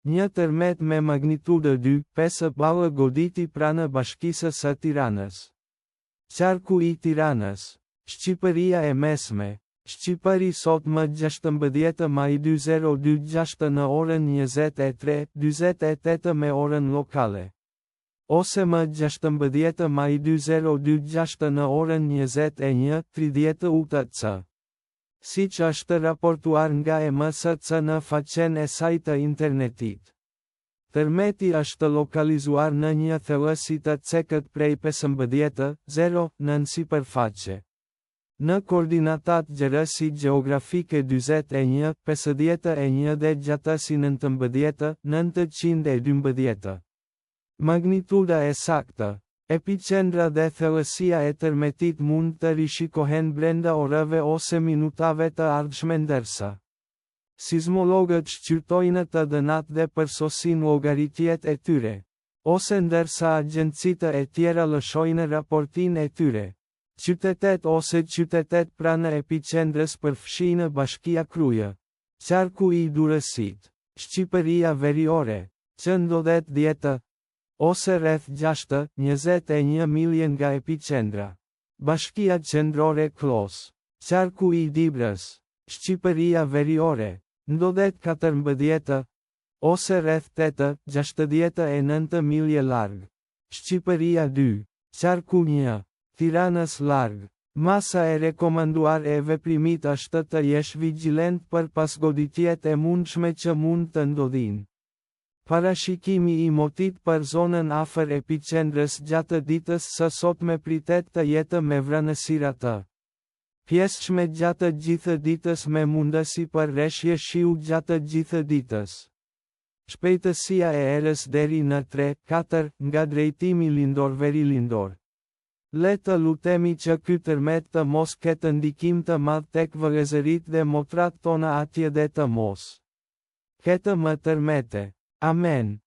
Një tërmet me magnitudë 2,5 ballë goditi pranë Bashkisë së Tiranës. Qarku i Tiranës. Shqipëria e Mesme. Shqipëri sot më 16 maj 2026 në orën 23:48 me orën lokale. Ose më 16 maj 2026 në orën 21:30 UTC. Siç është raportuar nga MSC në faqen e saj të internetit. Tërmeti është lokalizuar në një thellësi të cekët prej 15:0 nën sipërfaqe. Në koordinatat gjerësi gjeografike 41:51 dhe gjatësi 19:912. Magnituda e saktë. Epicendra dhe thellësia e tërmetit mund të rishikohen brenda orëve ose minutave të ardhshme ndërsa sismologët shqyrtojnë të dhënat dhe përsosin llogaritjet e tyre, ose ndërsa agjencitë e tjera lëshojnë raportin e tyre. Qytetet ose qytetet pranë epicendrës përfshijnë Bashkia Krujë, Qarku i Durrësit, Shqipëria Veriore, që ndodhet 10 ose rreth 6-21 milje nga epicendra. Bashkia Qendrore Klos, Qarku i Dibrës, Shqipëria Veriore, ndodhet 14 ose rreth 8-69 milje larg. Shqipëria 2, Qarku 1, Tiranës larg. Masa e rekomanduar e veprimit është të jesh vigjilent për pasgoditjet e mundshme që mund të ndodhin. Parashikimi i motit për zonën afër epicendrës gjatë ditës së sotme pritet të jetë me vranësira të pjesshme gjatë gjithë ditës me mundësi për rreshje shiu gjatë gjithë ditës. Shpejtësia e erës deri në 3-4 nga drejtimi lindor-veri-lindor. Le të lutemi që ky tërmet të mos ketë ndikim të madh tek vëllezërit dhe motrat tona atje dhe të mos ketë më tërmete. Amen.